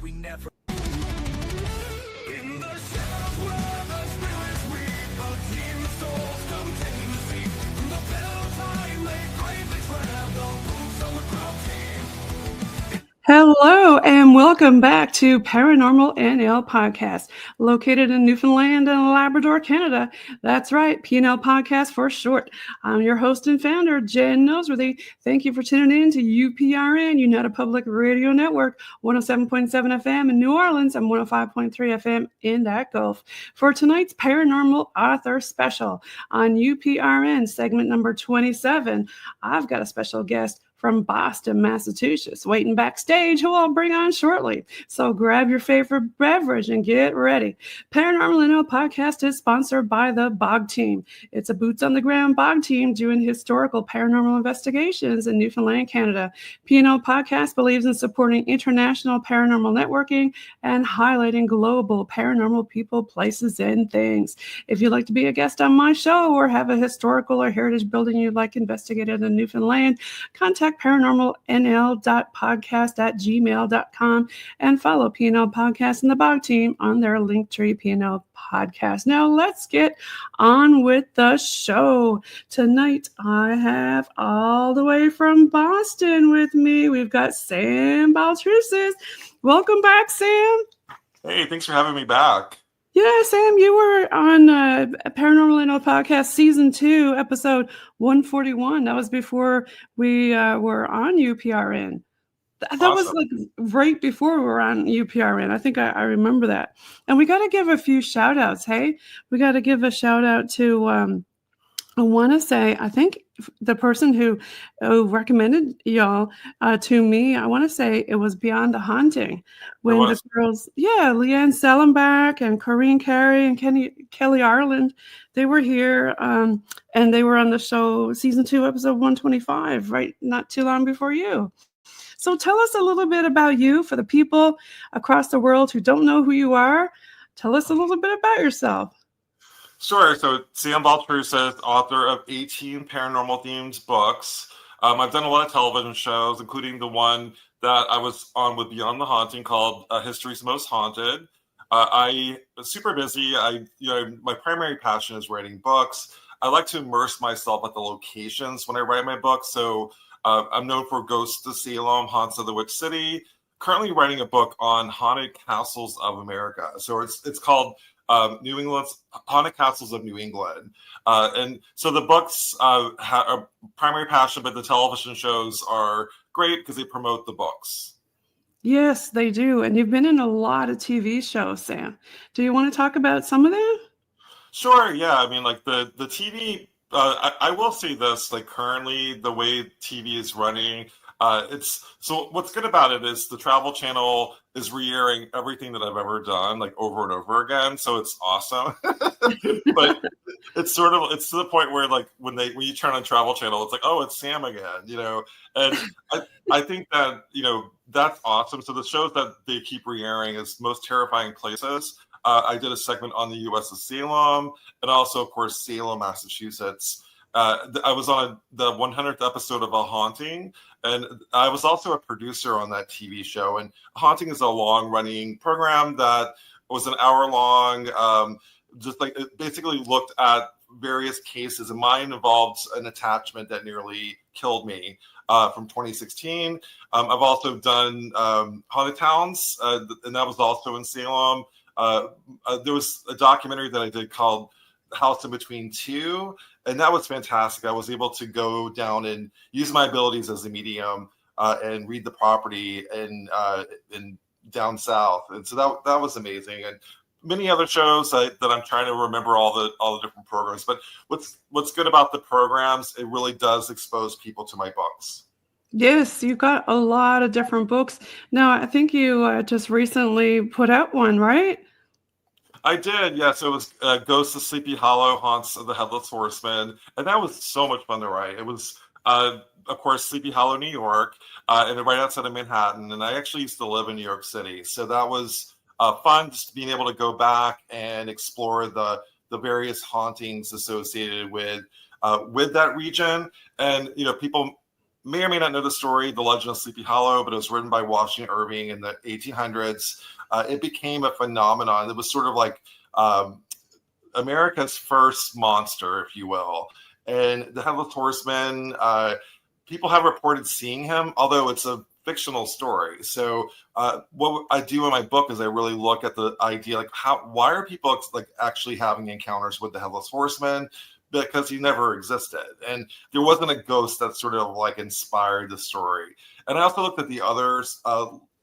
we never. In the shadows where the spirits weep, unseen souls continuously. From the bell time they bravely tread the boots on the crowd team. Hello and welcome back to Paranormal NL Podcast, located in Newfoundland and Labrador, Canada. That's right, PNL Podcast for short. I'm your host and founder, Jen Nosworthy. Thank you for tuning in to UPRN, United Public Radio Network, 107.7 FM in New Orleans and 105.3 FM in that Gulf. For tonight's Paranormal Author Special on UPRN, segment number 27, I've got a special guest from Boston, Massachusetts, waiting backstage, who I'll bring on shortly. So grab your favorite beverage and get ready. Paranormal NL Podcast is sponsored by the BOG Team. It's a boots-on-the-ground BOG team doing historical paranormal investigations in Newfoundland, Canada. PNL Podcast believes in supporting international paranormal networking and highlighting global paranormal people, places, and things. If you'd like to be a guest on my show or have a historical or heritage building you'd like investigated in Newfoundland, contact paranormalnl.podcast@gmail.com and follow PNL Podcast and the BOG Team on their Linktree PNL Podcast. Now let's get on with the show. Tonight I have all the way from Boston with me. We've got Sam Baltrusis. Welcome back, Sam. Hey, thanks for having me back. Yeah, Sam, you were on Paranormal NL Podcast Season 2, Episode 141. That was before we were on UPRN. That Awesome. was like right before we were on UPRN. I think I remember that. And we got to give a few shout outs. Hey, we got to give a shout out to, I want to say, I think the person who recommended y'all to me, I want to say it was Beyond the Haunting. When the girls, Leanne Sellenbach and Corrine Carey and Kelly Ireland, they were here and they were on the show Season 2, Episode 125, right? Not too long before you. So tell us a little bit about you for the people across the world who don't know who you are. Tell us a little bit about yourself. Sure. So Sam Baltrusis, author of 18 paranormal-themed books. I've done a lot of television shows, including the one that I was on with Beyond the Haunting called History's Most Haunted. I was super busy. My primary passion is writing books. I like to immerse myself at the locations when I write my books. So I'm known for Ghosts of Salem, Haunts of the Witch City. Currently writing a book on haunted castles of America. So it's called New England's Haunted Castles of New England. And so the books have a primary passion, but the television shows are great because they promote the books. Yes, they do. And you've been in a lot of TV shows, Sam. Do you want to talk about some of them? Sure. Yeah. I mean, like the TV, I will say this, like currently the way TV is running, so what's good about it is the Travel Channel is re-airing everything that I've ever done, like over and over again. So it's awesome. But it's to the point where like when you turn on Travel Channel, it's like, oh, it's Sam again, and I think that, that's awesome. So the shows that they keep re-airing is Most Terrifying Places. I did a segment on the U.S. of Salem and also, of course, Salem, Massachusetts. I was on the 100th episode of A Haunting, and I was also a producer on that TV show. And A Haunting is a long-running program that was an hour-long, just like it basically looked at various cases. And mine involved an attachment that nearly killed me from 2016. I've also done Haunted Towns, and that was also in Salem. There was a documentary that I did called House in Between Two, and that was fantastic. I was able to go down and use my abilities as a medium and read the property in down south, and so that was amazing. And many other shows that I'm trying to remember all the different programs. But what's good about the programs, it really does expose people to my books. Yes, you've got a lot of different books. Now, I think you just recently put out one, right? I did, yes. It was Ghosts of Sleepy Hollow, Haunts of the Headless Horseman, and that was so much fun to write. It was, of course, Sleepy Hollow, New York, and right outside of Manhattan, and I actually used to live in New York City, so that was fun, just being able to go back and explore the various hauntings associated with that region. And people may or may not know the story, The Legend of Sleepy Hollow, but it was written by Washington Irving in the 1800s. It became a phenomenon. It was sort of like America's first monster, if you will. And the Headless Horseman, people have reported seeing him, although it's a fictional story. So what I do in my book is I really look at the idea, like why are people like actually having encounters with the Headless Horseman? Because he never existed, and there wasn't a ghost that sort of like inspired the story. And I also looked at the others,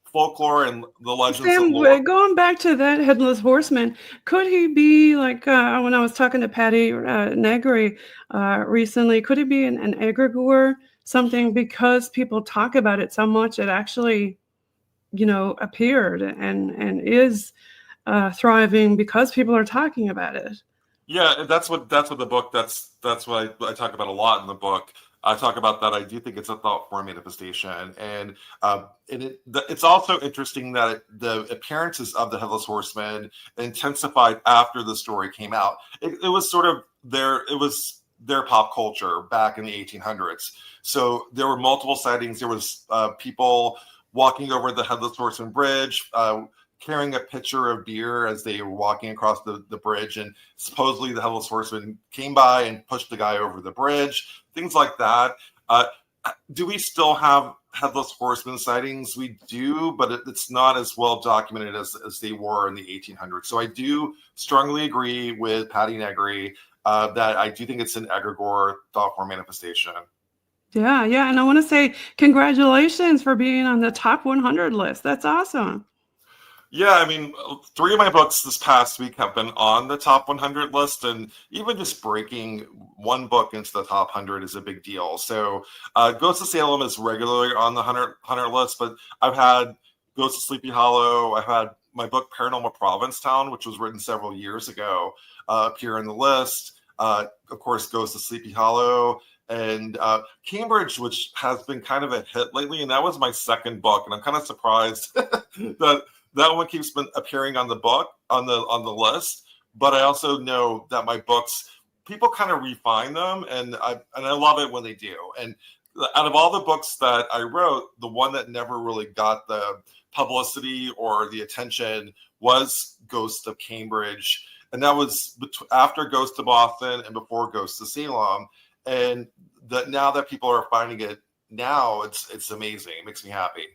folklore and the legends. Sam, going back to that Headless Horseman, could he be like when I was talking to Patty Negri recently? Could he be an egregore, something because people talk about it so much? It actually, appeared and is thriving because people are talking about it. Yeah, that's what the book. That's what I talk about a lot in the book. I talk about that. I do think it's a thought form manifestation, and it's also interesting that the appearances of the Headless Horseman intensified after the story came out. It was sort of their pop culture back in the 1800s. So there were multiple sightings. There was people walking over the Headless Horseman Bridge, carrying a pitcher of beer as they were walking across the bridge, and supposedly the Headless Horseman came by and pushed the guy over the bridge, things like that. Do we still have Headless Horseman sightings? We do, but it's not as well documented as they were in the 1800s. So I do strongly agree with Patty Negri that I do think it's an egregore thought form manifestation. Yeah, and I want to say congratulations for being on the top 100 list. That's awesome. Yeah, I mean, 3 of my books this past week have been on the top 100 list, and even just breaking one book into the top 100 is a big deal. So Ghost of Salem is regularly on the 100 list, but I've had Ghost of Sleepy Hollow, I've had my book Paranormal Provincetown, which was written several years ago, appear on the list. Of course, Ghost of Sleepy Hollow, and Cambridge, which has been kind of a hit lately, and that was my second book, and I'm kind of surprised that one keeps appearing on the book on the list. But I also know that my books, people kind of refine them, and I love it when they do. And out of all the books that I wrote, the one that never really got the publicity or the attention was Ghost of Cambridge, and that was after Ghost of Boston and before Ghost of Salem. And now that people are finding it now, it's amazing. It makes me happy.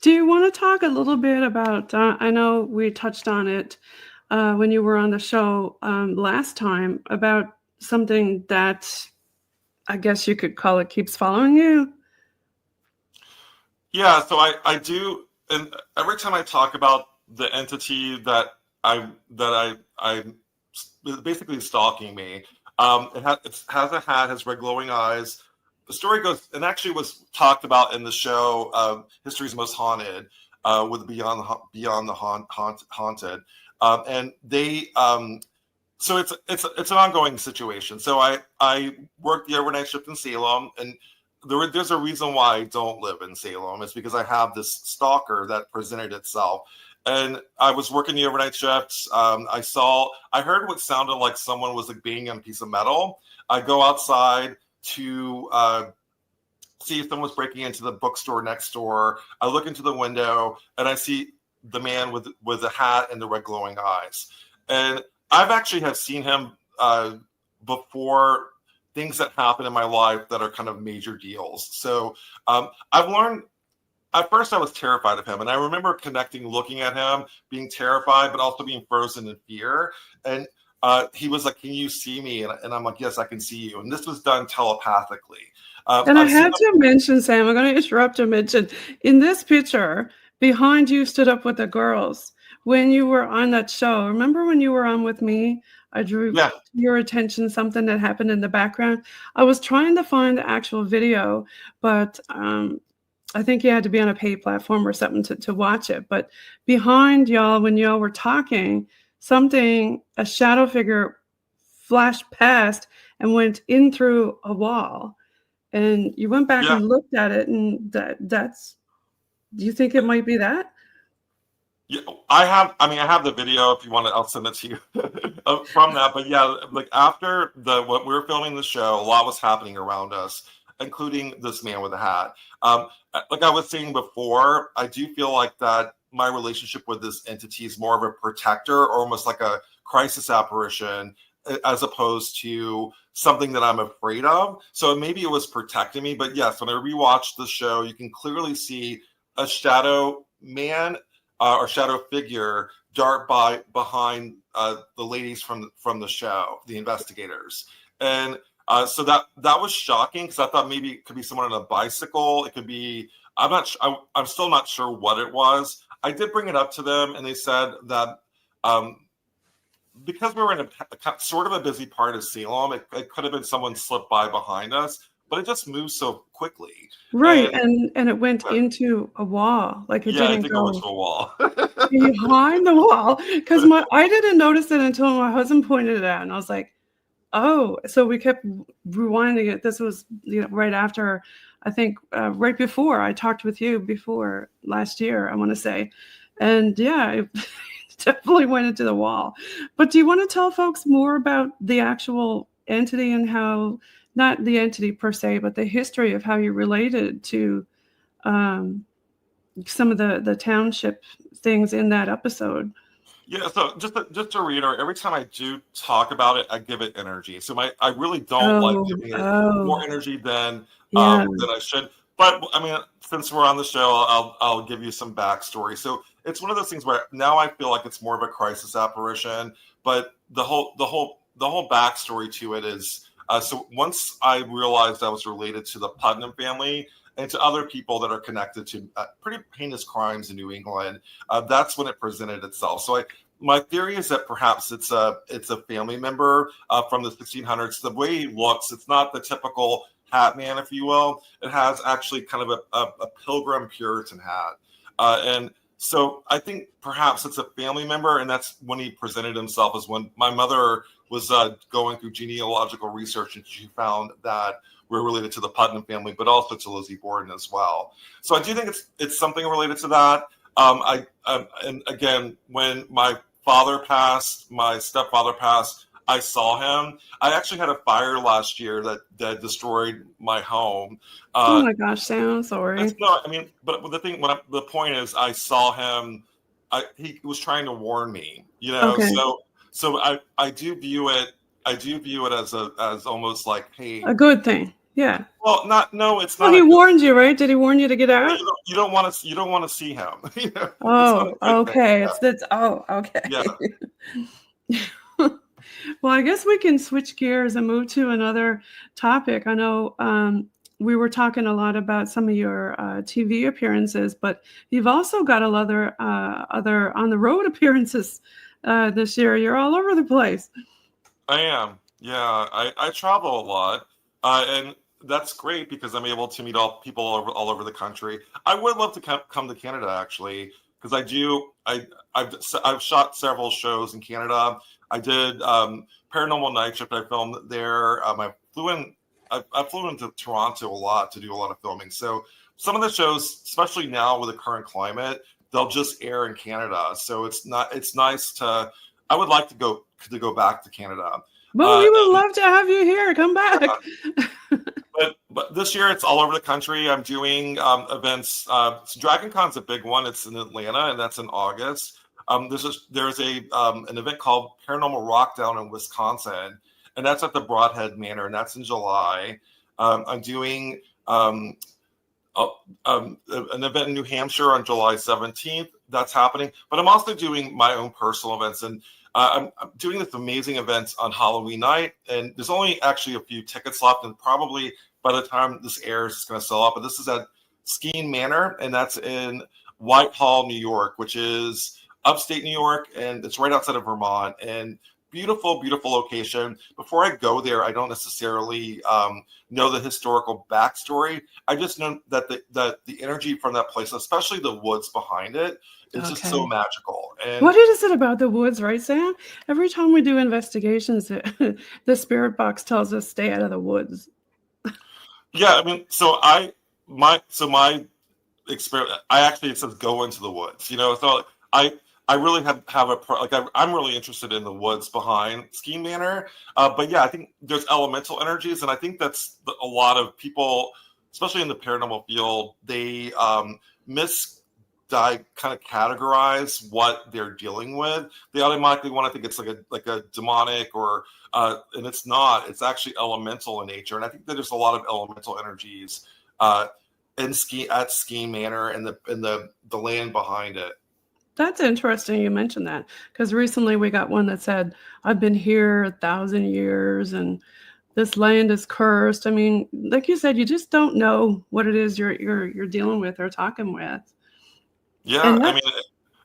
Do you want to talk a little bit about, I know we touched on it when you were on the show last time, about something that I guess you could call it keeps following you? Yeah, so I do, and every time I talk about the entity that I basically stalking me, it has a hat, has red glowing eyes. The story goes, and actually was talked about in the show History's Most Haunted, with Beyond the Haunted, and they so it's an ongoing situation. So I work the overnight shift in Salem, and there's a reason why I don't live in Salem. It's because I have this stalker that presented itself. And I was working the overnight shifts. I heard what sounded like someone was like banging on a piece of metal. I go outside to see if someone's breaking into the bookstore next door. I look into the window and I see the man with the hat and the red glowing eyes. And I've actually have seen him before things that happen in my life that are kind of major deals. So I've learned. At first, I was terrified of him, and I remember connecting, looking at him, being terrified, but also being frozen in fear. And he was like, "Can you see me?" And I'm like, "Yes, I can see you." And this was done telepathically. And I have to mention, Sam, I'm going to interrupt to mention, in this picture, behind you stood up with the girls when you were on that show. Remember when you were on with me? I drew your attention something that happened in the background. I was trying to find the actual video, but I think you had to be on a paid platform or something to watch it. But behind y'all, when y'all were talking, a shadow figure flashed past and went in through a wall. And you went back and looked at it, and that's, do you think it might be that? Yeah, I have the video. If you want I'll send it to you from that. But yeah, like after what we were filming the show, a lot was happening around us. including this man with a hat. Like I was saying before, I do feel like that my relationship with this entity is more of a protector, or almost like a crisis apparition, as opposed to something that I'm afraid of. So maybe it was protecting me. But yes, when I rewatched the show, you can clearly see a shadow man or shadow figure dart by behind the ladies from the show, the investigators. And so that was shocking, because I thought maybe it could be someone on a bicycle. It could be, I'm still not sure what it was. I did bring it up to them, and they said that because we were in a sort of a busy part of Salem, it could have been someone slipped by behind us, but it just moved so quickly. Right, and it went into a wall, like it Yeah, didn't it did go go into a wall. behind the wall, because I didn't notice it until my husband pointed it out, and I was like, oh. So we kept rewinding it. This was, right after, I think, right before I talked with you before last year, I want to say, and yeah, it definitely went into the wall. But do you want to tell folks more about the actual entity and how, not the entity per se, but the history of how you related to some of the township things in that episode? Yeah, so just to reiterate, every time I do talk about it, I give it energy. So I really don't like giving it more energy than I should. But I mean, since we're on the show, I'll give you some backstory. So it's one of those things where now I feel like it's more of a crisis apparition. But the whole backstory to it is, so once I realized I was related to the Putnam family and to other people that are connected to pretty heinous crimes in New England, that's when it presented itself. So my theory is that perhaps it's a family member from the 1600s. The way he looks, it's not the typical hat man, if you will. It has actually kind of a pilgrim Puritan hat. And so I think perhaps it's a family member, and that's when he presented himself, as when my mother was going through genealogical research, and she found that we're related to the Putnam family, but also to Lizzie Borden as well. So I do think it's something related to that. And again, when my father passed, my stepfather passed, I saw him. I actually had a fire last year that destroyed my home. Oh my gosh, Sam, I'm sorry. But the point is, I saw him. He was trying to warn me, Okay. So I do view it. As almost like, hey, a good thing. Yeah. Well, it's not. Well, he warned you, right? Did he warn you to get out? You don't want to see him. Oh, okay. Okay. Yeah. Well, I guess we can switch gears and move to another topic. I know we were talking a lot about some of your TV appearances, but you've also got a lot other on the road appearances this year. You're all over the place. I am. Yeah, I travel a lot, and that's great because I'm able to meet people all over the country. I would love to come to Canada, actually, because I do. I've shot several shows in Canada. I did Paranormal Nightshift. I filmed there. I flew into Toronto a lot to do a lot of filming. So some of the shows, especially now with the current climate, they'll just air in Canada. So it's nice to. I would like to go back to Canada. Well, we would love to have you here. Come back. But this year it's all over the country. I'm doing events. Dragon Con's a big one. It's in Atlanta, and that's in August. There's an event called Paranormal Rockdown in Wisconsin, and that's at the Broadhead Manor, and that's in July. I'm doing an event in New Hampshire on July 17th. That's happening. But I'm also doing my own personal events, and I'm doing this amazing event on Halloween night, and there's only actually a few tickets left, and probably by the time this airs, it's going to sell out. But this is at Skeen Manor, and that's in Whitehall, New York, which is upstate New York, and it's right outside of Vermont. And beautiful, beautiful location. Before I go there, I don't necessarily know the historical backstory. I just know that the energy from that place, especially the woods behind it, is just so magical. And what is it about the woods, right, Sam? Every time we do investigations, the spirit box tells us stay out of the woods. Yeah, I mean, my experience, it says go into the woods. So I really I'm really interested in the woods behind Ski Manor. But yeah, I think there's elemental energies, and I think that's a lot of people, especially in the paranormal field, they kind of categorize what they're dealing with. They automatically want to think it's like a demonic or and it's not. It's actually elemental in nature, and I think that there's a lot of elemental energies in Ski Manor and the land behind it. That's interesting you mentioned that, because recently we got one that said, I've been here 1,000 years and this land is cursed. I mean, like you said, you just don't know what it is you're dealing with or talking with. Yeah, And I that, mean,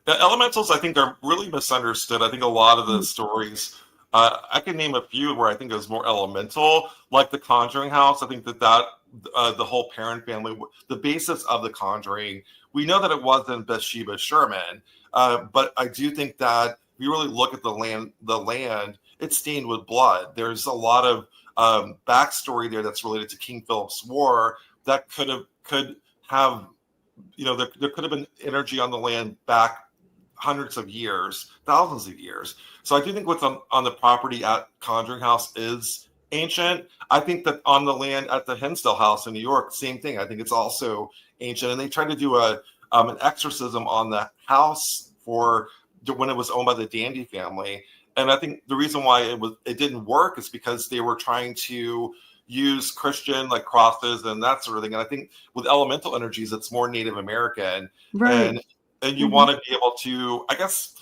the elementals I think are really misunderstood. I think a lot of the stories, I can name a few where I think it was more elemental, like the Conjuring House. I think that the whole Perron family, the basis of the Conjuring, we know that it wasn't Bathsheba Sherman, but I do think that if you really look at the land, it's stained with blood. There's a lot of backstory there that's related to King Philip's War that could have, there could have been energy on the land back hundreds of years, thousands of years. So I do think what's on the property at Conjuring House is ancient. I think that on the land at the Hinsdale House in New York, same thing. I think it's also ancient. And they tried to do an exorcism on the house for when it was owned by the Dandy family. And I think the reason why it didn't work is because they were trying to use Christian like crosses and that sort of thing. And I think with elemental energies, it's more Native American, right. and you want to be able to, I guess,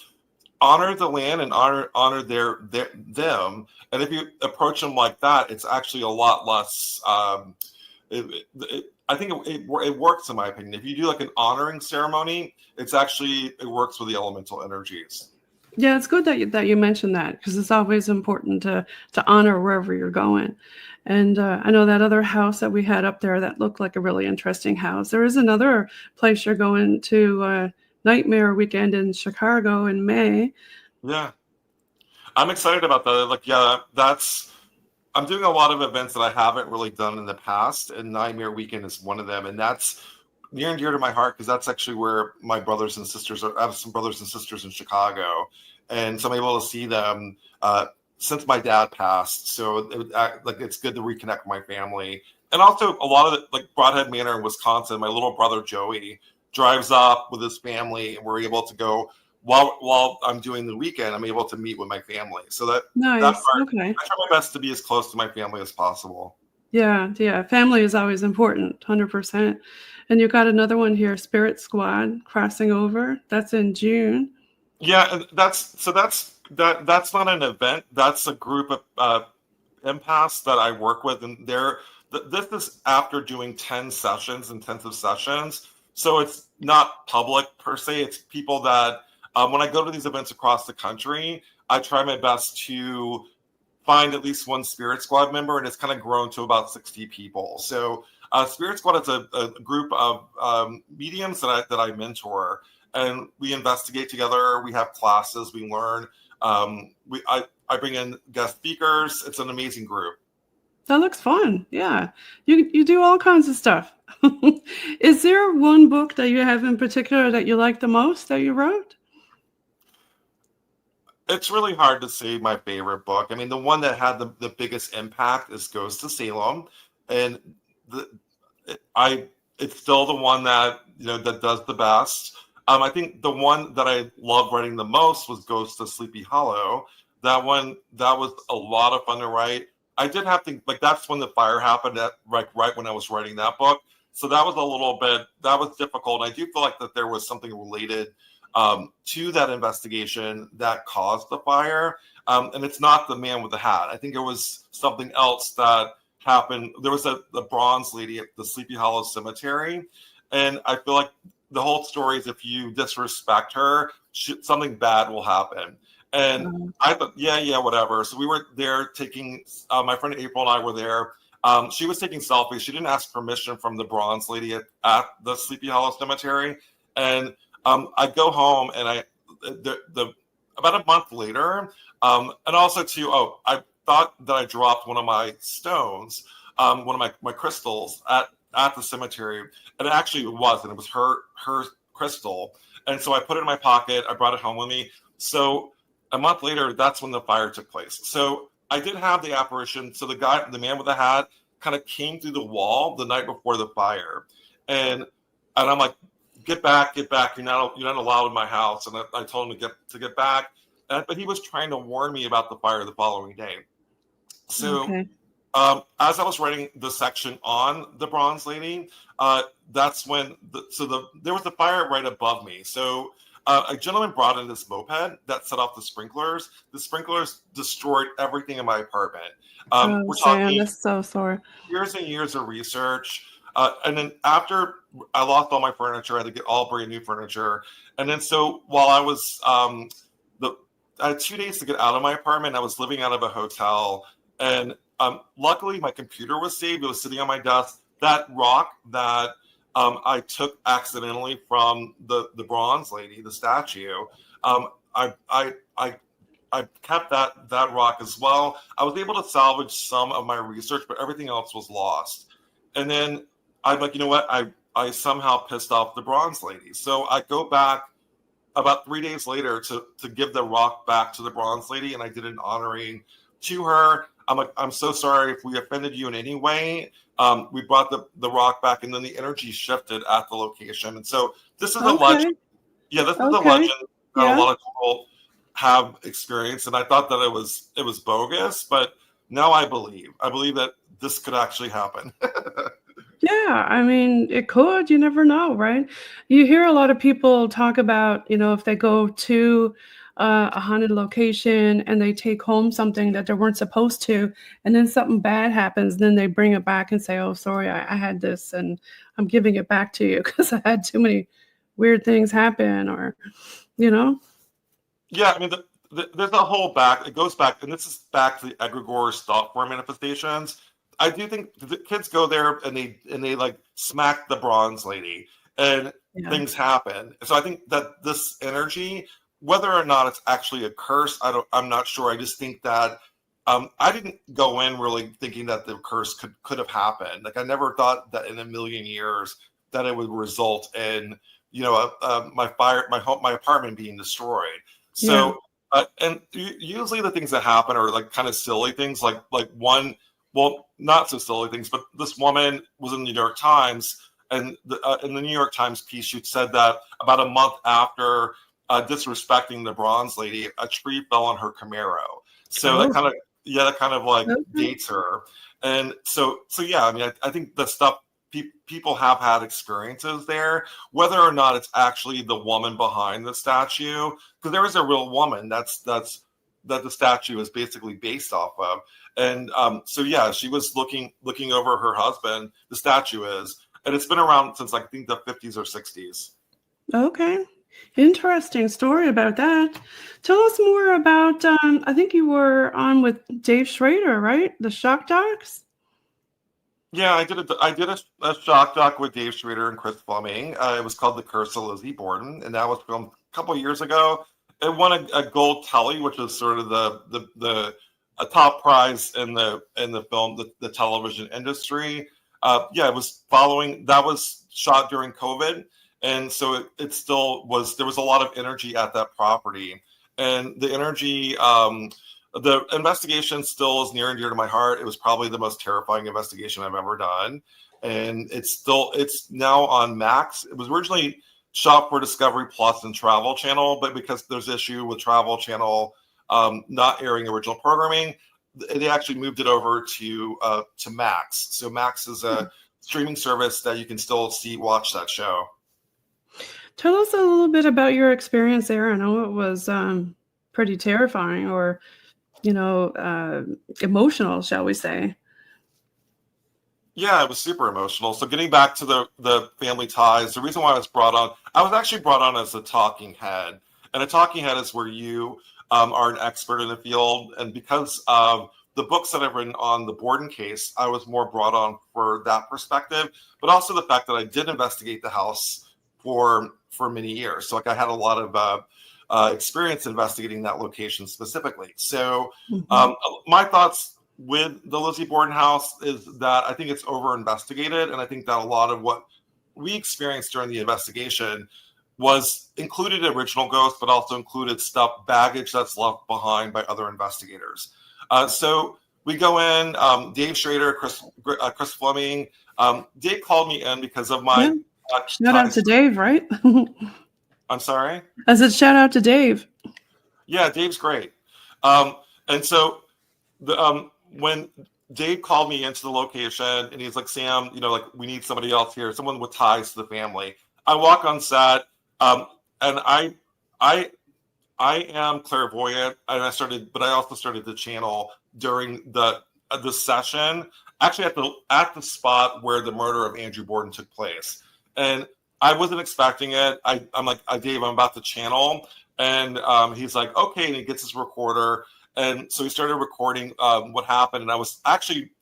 honor the land and honor them. And if you approach them like that, it's actually a lot less. I think it works in my opinion. If you do like an honoring ceremony, it works with the elemental energies. Yeah, it's good that you mentioned that, because it's always important to honor wherever you're going. And I know that other house that we had up there that looked like a really interesting house. There is another place you're going to, Nightmare Weekend in Chicago in May. Yeah, I'm excited about that. Like, yeah, I'm doing a lot of events that I haven't really done in the past, and Nightmare Weekend is one of them. And that's near and dear to my heart because that's actually where my brothers and sisters are. I have some brothers and sisters in Chicago, and so I'm able to see them since my dad passed. So it's good to reconnect with my family. And also a lot of like Broadhead Manor in Wisconsin, my little brother Joey drives up with his family, and we're able to go while I'm doing the weekend. I'm able to meet with my family. So that Nice. part, Okay. I try my best to be as close to my family as possible. Yeah. Family is always important, 100%. And you got another one here, Spirit Squad Crossing Over. That's in June. Yeah, and that's not an event. That's a group of empaths that I work with, and this is after doing 10 sessions, intensive sessions. So it's not public per se. It's people that when I go to these events across the country, I try my best to find at least one Spirit Squad member, and it's kind of grown to about 60 people. So Spirit Squad is a group of mediums that I mentor, and we investigate together. We have classes, we learn. I bring in guest speakers. It's an amazing group. That looks fun. Yeah. You do all kinds of stuff. Is there one book that you have in particular that you like the most that you wrote? It's really hard to say my favorite book. I mean, the one that had the biggest impact is Goes to Salem, and it's still the one that that does the best. I think the one that I loved writing the most was Goes to Sleepy Hollow. That was a lot of fun to write. I did have to that's when the fire happened right when I was writing that book. So that was difficult. I do feel like that there was something related to that investigation that caused the fire. And it's not the man with the hat. I think it was something else that happened. There was the bronze lady at the Sleepy Hollow Cemetery. And I feel like the whole story is if you disrespect her, something bad will happen. And I thought, yeah, whatever. So we were there taking, my friend April and I were there. She was taking selfies. She didn't ask permission from the bronze lady at the Sleepy Hollow Cemetery. And I go home, and about a month later, and also too, I thought that I dropped one of my stones, one of my crystals at the cemetery, and it actually wasn't. It was her crystal. And so I put it in my pocket. I brought it home with me. So a month later, that's when the fire took place. So I did have the apparition. So the man with the hat, kind of came through the wall the night before the fire, and I'm like, get back! You're not allowed in my house. And I told him to get back, but he was trying to warn me about the fire the following day. So Okay. As I was writing the section on the Bronze Lady, that's when there was a fire right above me. So a gentleman brought in this moped that set off the sprinklers. The sprinklers destroyed everything in my apartment. We're Sam, talking that's so sorry. years and years of research. And then after I lost all my furniture, I had to get all brand new furniture. And then so while I was, I had 2 days to get out of my apartment. I was living out of a hotel. And luckily my computer was saved. It was sitting on my desk. That rock that I took accidentally from the Bronze Lady, the statue, I kept that rock as well. I was able to salvage some of my research, but everything else was lost. And then I'm like, you know what? I somehow pissed off the Bronze Lady. So I go back about 3 days later to give the rock back to the Bronze Lady, and I did an honoring to her. I'm like, I'm so sorry if we offended you in any way. We brought the rock back, and then the energy shifted at the location. And so this is a legend. Yeah, this is a legend that a lot of people have experienced, and I thought that it was bogus, but now I believe that this could actually happen. Yeah, I mean, it could. You never know, right? You hear a lot of people talk about, if they go to a haunted location and they take home something that they weren't supposed to, and then something bad happens, then they bring it back and say, oh, sorry, I had this, and I'm giving it back to you because I had too many weird things happen, or, Yeah, I mean, there's a whole it goes back, and this is back to the egregore thought form manifestations. I do think the kids go there and they like smack the Bronze Lady, and things happen. So I think that this energy, whether or not it's actually a curse, I'm not sure. I just think that I didn't go in really thinking that the curse could have happened. Like I never thought that in a million years that it would result in my apartment being destroyed. So and usually the things that happen are like kind of silly things, like one. Well, not so silly things, but this woman was in the New York Times, and in the New York Times piece, she said that about a month after disrespecting the Bronze Lady, a tree fell on her Camaro. So that kind of like dates her. And so yeah, I mean, I think the stuff people have had experiences there, whether or not it's actually the woman behind the statue, because there is a real woman that the statue is basically based off of. And so yeah, she was looking over her husband, the statue is, and it's been around since I think the 50s or 60s. Okay. Interesting story about that. Tell us more about, I think you were on with Dave Schrader, right? The Shock Docs? Yeah, I did a shock doc with Dave Schrader and Chris Fleming. It was called The Curse of Lizzie Borden, and that was filmed a couple of years ago. It won a gold Telly, which is sort of a top prize in the film, the television industry. It was that was shot during COVID, and so it still was. There was a lot of energy at that property, and the energy. The investigation still is near and dear to my heart. It was probably the most terrifying investigation I've ever done, and it's now on Max. It was originally shot for Discovery Plus and Travel Channel, but because there's issue with Travel Channel not airing original programming, they actually moved it over to Max. So Max is a streaming service that you can still watch that show. Tell us a little bit about your experience there. I know it was pretty terrifying, or emotional, shall we say. Yeah, it was super emotional. So getting back to the family ties, the reason why I was actually brought on as a talking head. And a talking head is where you are an expert in the field. And because of the books that I've written on the Borden case, I was more brought on for that perspective, but also the fact that I did investigate the house for many years. So like I had a lot of experience investigating that location specifically. So my thoughts with the Lizzie Borden house is that I think it's over investigated, and I think that a lot of what we experienced during the investigation was included original ghosts, but also included baggage that's left behind by other investigators. So we go in, Dave Schrader, Chris Fleming. Dave called me in because of my shout out to Dave, right? I'm sorry? I said shout out to Dave. Yeah, Dave's great. And so when Dave called me into the location and he's like, Sam, like we need somebody else here, someone with ties to the family. I walk on set, and I am clairvoyant, and I also started to channel during the session, actually at the spot where the murder of Andrew Borden took place, and I wasn't expecting it. I'm like, Dave, I'm about to channel, and he's like, okay, and he gets his recorder, and so he started recording what happened, and I was actually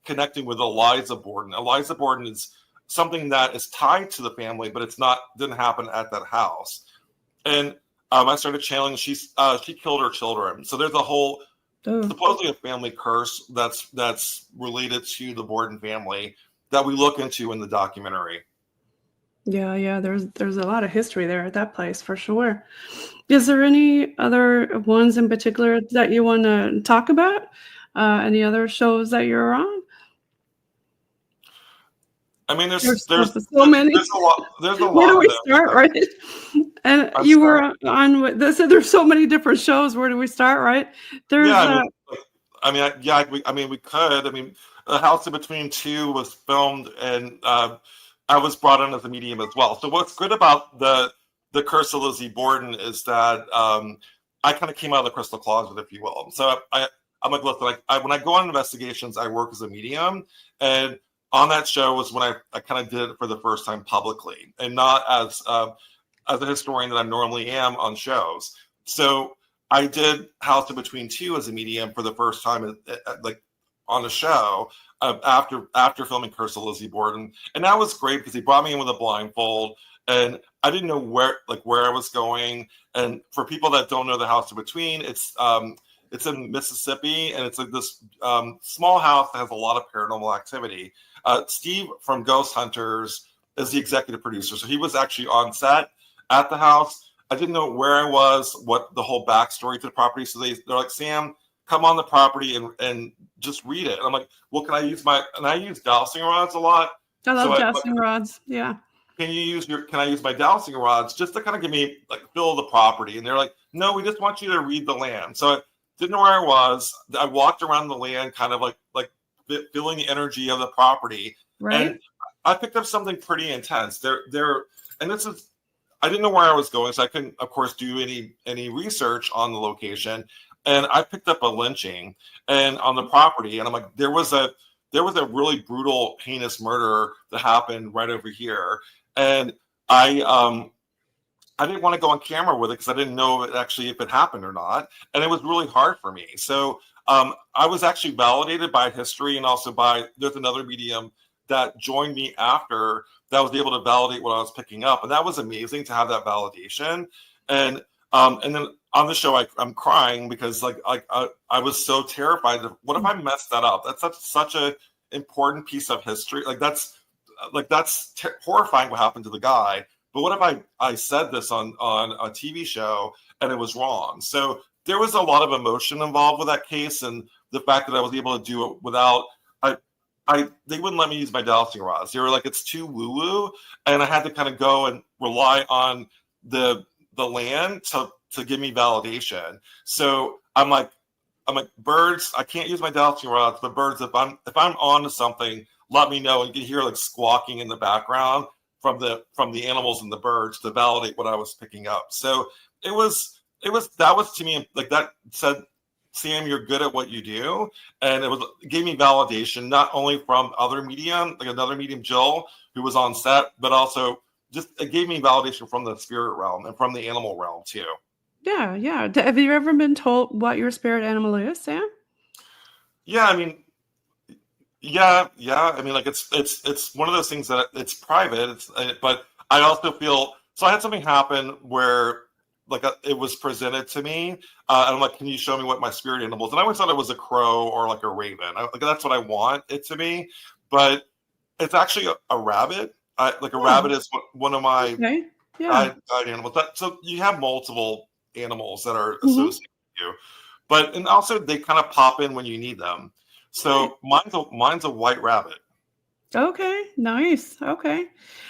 connecting with Eliza Borden. Eliza Borden is something that is tied to the family, but didn't happen at that house. And I started channeling. She killed her children. So there's a whole supposedly a family curse that's related to the Borden family that we look into in the documentary. Yeah. There's a lot of history there at that place for sure. Is there any other ones in particular that you want to talk about? Any other shows that you're on? I mean, there's so many. There's a lot. Where do we start, right? And you were on this. There's so many different shows. Where do we start, right? There's. We could. I mean, The House in Between Two was filmed, and I was brought in as a medium as well. So what's good about the Curse of Lizzie Borden is that I kind of came out of the crystal closet, if you will. So I'm like, look, when I go on investigations, I work as a medium, and on that show was when I kind of did it for the first time publicly, and not as a historian that I normally am on shows. So I did House in Between Two as a medium for the first time, on a show after filming Curse of Lizzie Borden, and that was great because he brought me in with a blindfold, and I didn't know where I was going. And for people that don't know the House in Between, it's in Mississippi, and it's like this small house that has a lot of paranormal activity. Steve from Ghost Hunters is the executive producer, so he was actually on set at the house. I didn't know where I was, what the whole backstory to the property. So they're like, Sam, come on the property and just read it. And I'm like, well, can I use dowsing rods a lot? I love dowsing rods. Yeah. Can I use my dowsing rods just to kind of give me feel the property? And they're like, no, we just want you to read the land. So I didn't know where I was. I walked around the land, kind of like feeling the energy of the property. Right. And I picked up something pretty intense. And this is, I didn't know where I was going, so I couldn't, of course, do any research on the location. And I picked up a lynching and on the property, and I'm like, there was a really brutal, heinous murder that happened right over here. And I didn't want to go on camera with it because I didn't know if it happened or not. And it was really hard for me. So I was actually validated by history, and also there's another medium that joined me after that was able to validate what I was picking up. And that was amazing to have that validation. And then on the show, I'm crying because I was so terrified of what if I messed that up? That's such a important piece of history. That's horrifying what happened to the guy. But what if I said this on a TV show and it was wrong? So there was a lot of emotion involved with that case, and the fact that I was able to do it without they wouldn't let me use my dowsing rods. They were like, it's too woo-woo, and I had to kind of go and rely on the land to give me validation. So I'm like, birds, I can't use my dowsing rods, but birds, if I'm onto something, let me know. And you can hear squawking in the background from the animals and the birds to validate what I was picking up. So that was to me that said, Sam, you're good at what you do. And it gave me validation, not only from other medium, another medium, Jill, who was on set, but also it gave me validation from the spirit realm and from the animal realm too. Yeah. Have you ever been told what your spirit animal is, Sam? Yeah, I mean, yeah. I mean, it's one of those things that it's private. But I also feel so. I had something happen where it was presented to me, and I'm like, can you show me what my spirit animal is? And I always thought it was a crow or a raven. That's what I want it to be, but it's actually a rabbit. Rabbit is one of my Yeah. Died animals. So you have multiple animals that are Hmm. associated with you, and also they kind of pop in when you need them. Right. So mine's a white rabbit. Okay, nice. Okay.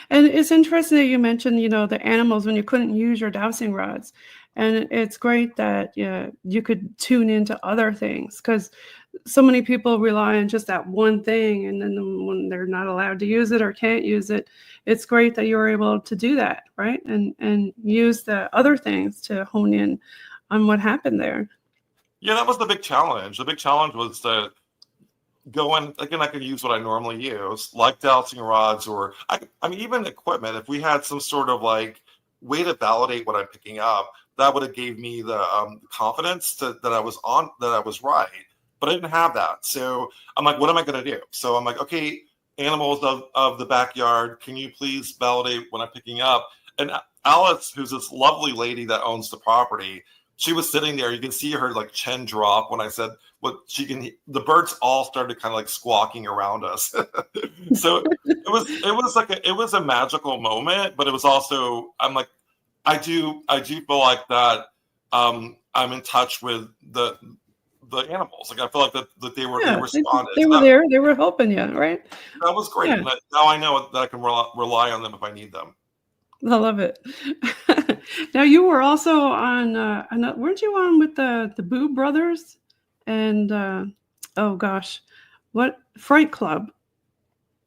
And it's interesting that you mentioned, the animals when you couldn't use your dowsing rods. And it's great that you could tune into other things because so many people rely on just that one thing. And then when they're not allowed to use it or can't use it, it's great that you were able to do that, right? And use the other things to hone in on what happened there. Yeah, that was the big challenge. The big challenge was to go in again. I could use what I normally use, like dowsing rods, or I mean, even equipment. If we had some sort of like way to validate what I'm picking up, that would have gave me the confidence that I was right. But I didn't have that, so I'm like, what am I going to do? So I'm like, okay, animals of the backyard, can you please validate what I'm picking up? And Alice, who's this lovely lady that owns the property, she was sitting there. You can see her like chin drop when I said what she can. The birds all started kind of like squawking around us. So it was a magical moment, but it was also I'm like I do feel like that I'm in touch with the animals. Like I feel like that they Yeah, responded. they So were there. They were helping you, right? that was great. Yeah. And now I know that I can rely on them if I need them. I love it. Now you were also on, weren't you on with the Boo Brothers and oh gosh, what Fright Club?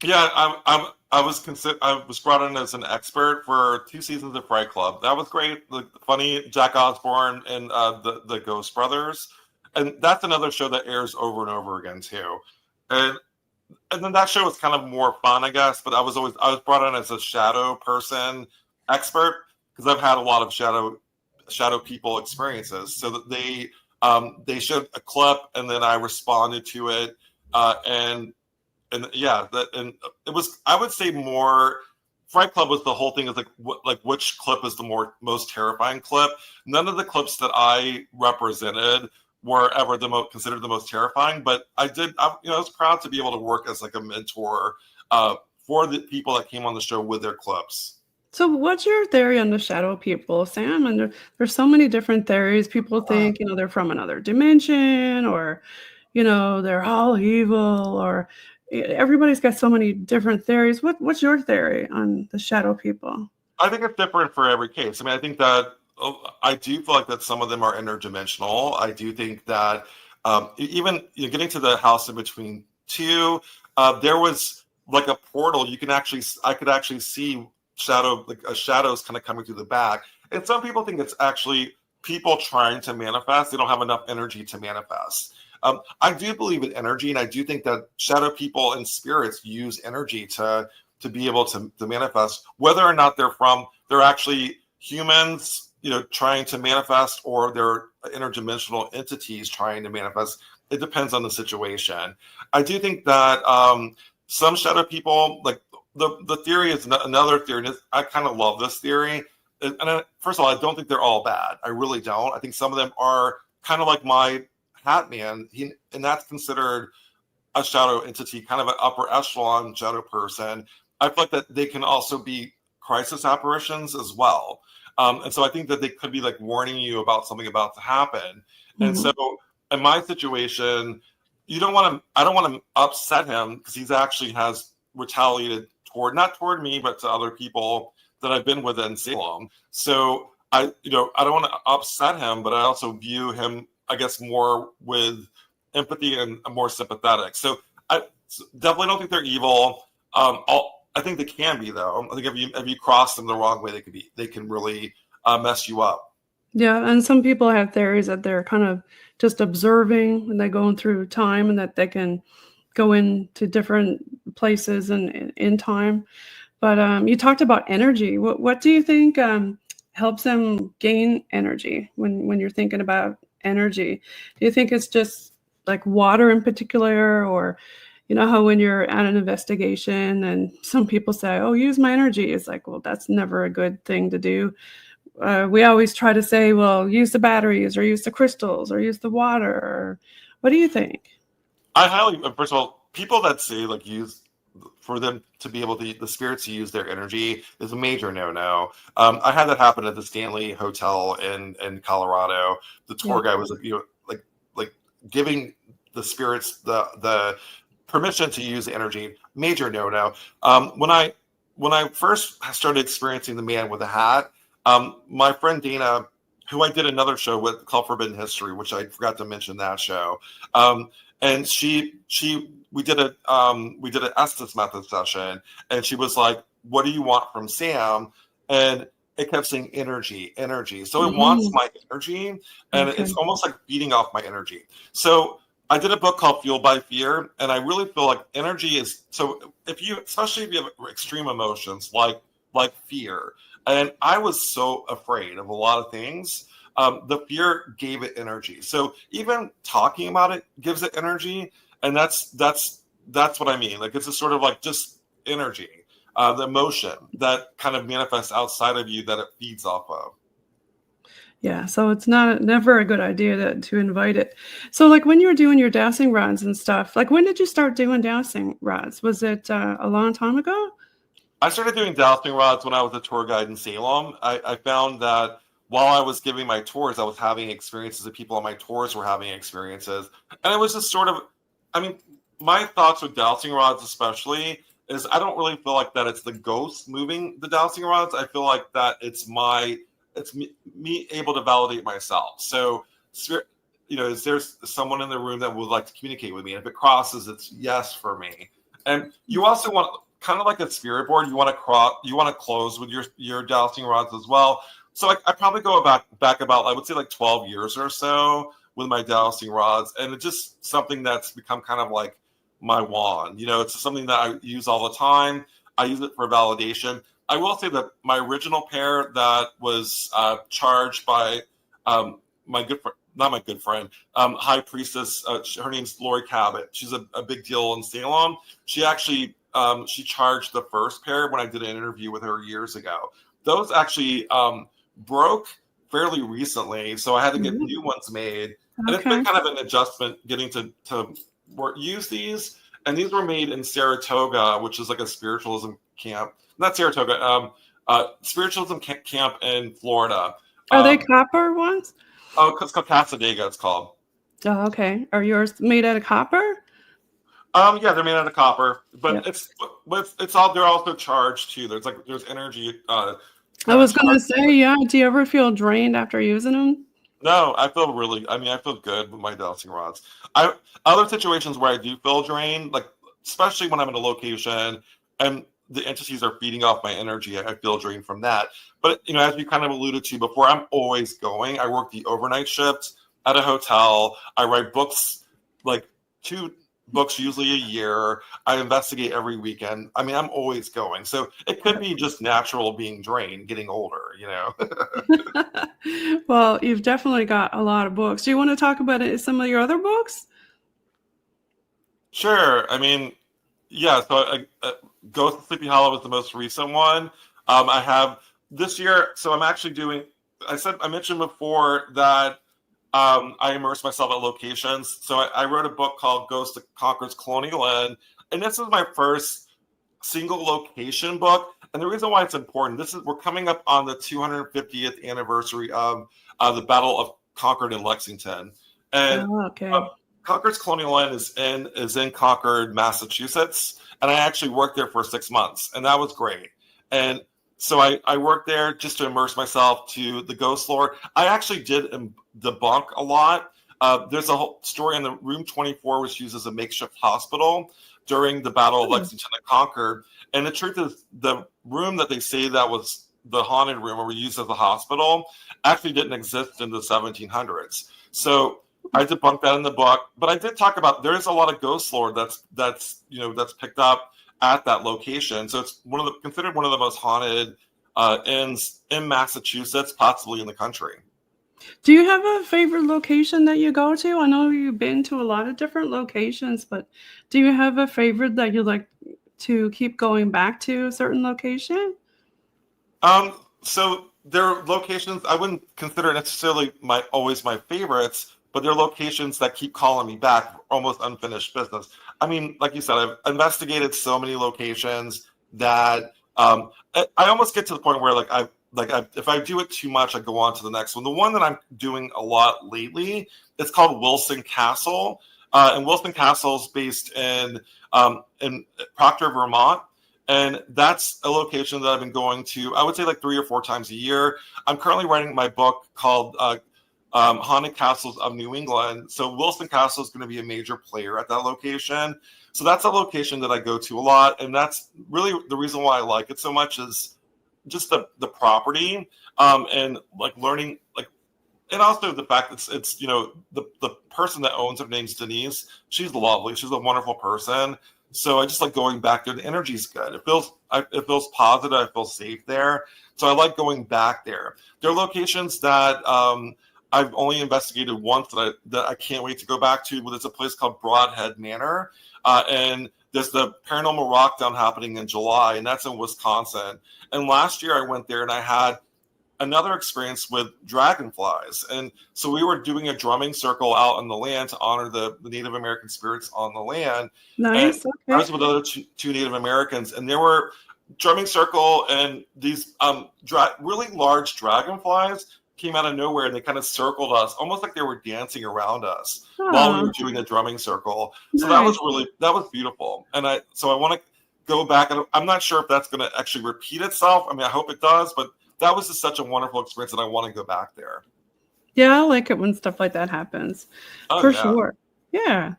Yeah, I was brought in as an expert for 2 seasons of Fright Club. That was great. The funny Jack Osbourne and the Ghost Brothers, and that's another show that airs over and over again too. And and then that show was kind of more fun, I guess. But I was brought in as a shadow person expert because I've had a lot of shadow people experiences. So that they showed a clip and then I responded to it, and yeah, that and it was I would say more. Fright Club was the whole thing is like which clip is the most terrifying clip. None of the clips that I represented were ever considered the most terrifying, but I was proud to be able to work as like a mentor for the people that came on the show with their clips. So what's your theory on the shadow people, Sam? And there's so many different theories. People think, they're from another dimension or, they're all evil or everybody's got so many different theories. What's your theory on the shadow people? I think it's different for every case. I mean, I think that I do feel like that some of them are interdimensional. I do think that even getting to the house in between two, there was like a portal. I could actually see shadows kind of coming through the back. And some people think it's actually people trying to manifest. They don't have enough energy to manifest. I do believe in energy, and I do think that shadow people and spirits use energy to be able to manifest, whether or not they're actually humans, trying to manifest, or they're interdimensional entities trying to manifest. It depends on the situation. I do think that some shadow people, like the theory is another theory. And I kind of love this theory. First of all, I don't think they're all bad. I really don't. I think some of them are kind of like my Hat Man, and that's considered a shadow entity, kind of an upper echelon shadow person. I feel like that they can also be crisis apparitions as well. And so I think that they could be like warning you about something about to happen. And Mhm. so in my situation, I don't want to upset him because he's actually has retaliated not toward me, but to other people that I've been with in Salem. So I don't want to upset him, but I also view him, I guess, more with empathy and more sympathetic. So I definitely don't think they're evil. I think they can be, though. I think if you cross them the wrong way, they can really mess you up. Yeah, and some people have theories that they're kind of just observing and they're going through time and that they can go into different places and in time. But you talked about energy. What do you think helps them gain energy when you're thinking about energy? Do you think it's just like water in particular, or how when you're at an investigation and some people say, "Oh, use my energy," it's like, well, that's never a good thing to do. We always try to say, "Well, use the batteries, or use the crystals, or use the water." Or, what do you think? First of all, people that say like use for them to be able to, the spirits to use their energy is a major no-no. I had that happen at the Stanley Hotel in Colorado. The tour guide was like giving the spirits the permission to use the energy. Major no-no. When I first started experiencing the man with the hat, my friend Dana, who I did another show with called Forbidden History, which I forgot to mention that show. And we did an Estes method session, and she was like, "What do you want from Sam?" And it kept saying energy. So it wants my energy, and it's almost like feeding off my energy. So I did a book called Fueled by Fear, and I really feel like energy is, so especially if you have extreme emotions like fear, and I was so afraid of a lot of things, the fear gave it energy. So even talking about it gives it energy, and that's what I mean. Like, it's a sort of like just energy, the emotion that kind of manifests outside of you that it feeds off of. Yeah, so it's never a good idea to invite it. So, like, when you were doing your dowsing rods and stuff, like, when did you start doing dowsing rods? Was it a long time ago? I started doing dowsing rods when I was a tour guide in Salem. I found that while I was giving my tours, I was having experiences that people on my tours were having experiences. And it was just sort of, I mean, my thoughts with dowsing rods especially is I don't really feel like that it's the ghost moving the dowsing rods. I feel like that it's me able to validate myself. So, is there someone in the room that would like to communicate with me? And if it crosses, it's yes for me. And you also want, kind of like a spirit board, you want to close with your dowsing rods as well. So I probably go back about, I would say, like 12 years or so with my dowsing rods, and it's just something that's become kind of like my wand. It's something that I use all the time. I use it for validation. I will say that my original pair that was charged by my good friend, not my good friend, High Priestess, her name's Lori Cabot. She's a big deal in Salem. She actually, she charged the first pair when I did an interview with her years ago. Those actually broke fairly recently, so I had to get new ones made. And it's been kind of an adjustment getting to use these. And these were made in Saratoga, which is like a spiritualism camp. Not Saratoga, spiritualism camp in Florida. Are they copper ones? Oh, it's called Casadega, it's called. Oh, okay. Are yours made out of copper? Yeah, they're made out of copper, but it's all, they're also charged too. There's energy. I was gonna say, yeah. Do you ever feel drained after using them? No, I feel good with my dowsing rods. Other situations where I do feel drained, like especially when I'm in a location and the entities are feeding off my energy, I feel drained from that. But as we kind of alluded to before, I'm always going. I work the overnight shift at a hotel. I write books, like 2 books usually a year. I investigate every weekend. I mean, I'm always going. So it could be just natural being drained, getting older, Well, you've definitely got a lot of books. Do you want to talk about some of your other books? Sure. I mean, yeah. So Ghost of Sleepy Hollow is the most recent one. I have this year. So I'm actually doing, I mentioned before that I immerse myself at locations. So I wrote a book called Ghost that Conquers Colonial Inn. And this is my first single location book. And the reason why it's important, we're coming up on the 250th anniversary of the Battle of Concord in Lexington. And Concord's Colonial Inn is in Concord, Massachusetts. And I actually worked there for 6 months. And that was great. And so I worked there just to immerse myself to the ghost lore. I actually did debunk a lot. There's a whole story in the Room 24 was used as a makeshift hospital during the Battle of Lexington and Concord. And the truth is, the room that they say that was the haunted room or were used as a hospital actually didn't exist in the 1700s. So I debunked that in the book. But I did talk about, there is a lot of ghost lore that's picked up at that location. So it's considered one of the most haunted inns in Massachusetts, possibly in the country. Do you have a favorite location that you go to? I know you've been to a lot of different locations, but do you have a favorite that you like to keep going back to a certain location? So there are locations I wouldn't consider necessarily always my favorites, but they're locations that keep calling me back, almost unfinished business. I mean, like you said, I've investigated so many locations that I almost get to the point where if I do it too much, I go on to the next one. The one that I'm doing a lot lately, it's called Wilson Castle, and Wilson Castle is based in Proctor, Vermont. And that's a location that I've been going to, I would say like 3 or 4 times a year. I'm currently writing my book called Haunted Castles of New England. So Wilson Castle is going to be a major player at that location. So that's a location that I go to a lot. And that's really the reason why I like it so much is just the property and like learning, like, and also the fact that it's the person that owns it, her name's Denise. She's lovely. She's a wonderful person. So I just like going back there. The energy's good. It feels positive. I feel safe there. So I like going back there. There are locations that I've only investigated once that I can't wait to go back to. But it's a place called Broadhead Manor, and there's the Paranormal Rockdown happening in July, and that's in Wisconsin. And last year I went there and I had another experience with dragonflies. And so we were doing a drumming circle out on the land to honor the Native American spirits on the land. Nice. And Okay. I was with other two Native Americans, and there were drumming circle, and these really large dragonflies came out of nowhere, and they kind of circled us, almost like they were dancing around us while we were doing the drumming circle. So Nice. that was beautiful. And I want to go back, and I'm not sure if that's going to actually repeat itself. I mean, I hope it does, but that was just such a wonderful experience that I want to go back there. Yeah, I like it when stuff like that happens. Oh, For yeah. sure. Yeah.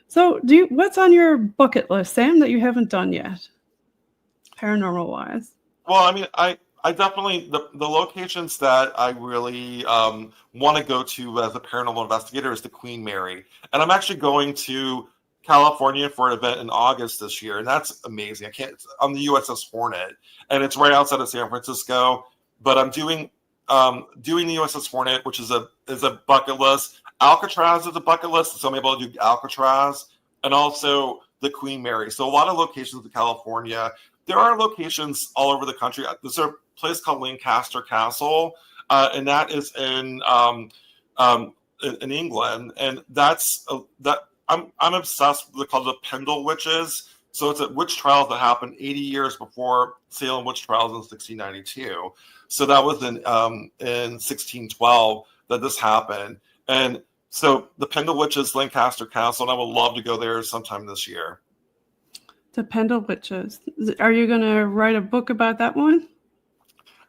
So what's on your bucket list, Sam, that you haven't done yet? Paranormal wise. Well, I mean, I definitely, the locations that I really want to go to as a paranormal investigator is the Queen Mary. And I'm actually going to California for an event in August this year, and that's amazing. It's on the USS Hornet, and it's right outside of San Francisco. But I'm doing the USS Hornet, which is a bucket list. Alcatraz is a bucket list, so I'm able to do Alcatraz, and also the Queen Mary. So a lot of locations in California. There are locations all over the country. There's a place called Lancaster Castle, and that is in England, and that's I'm obsessed with called the Pendle Witches. So it's a witch trials that happened 80 years before Salem witch trials in 1692. So that was in 1612 that this happened. And so the Pendle Witches, Lancaster Castle, and I would love to go there sometime this year. The Pendle Witches. Are you going to write a book about that one?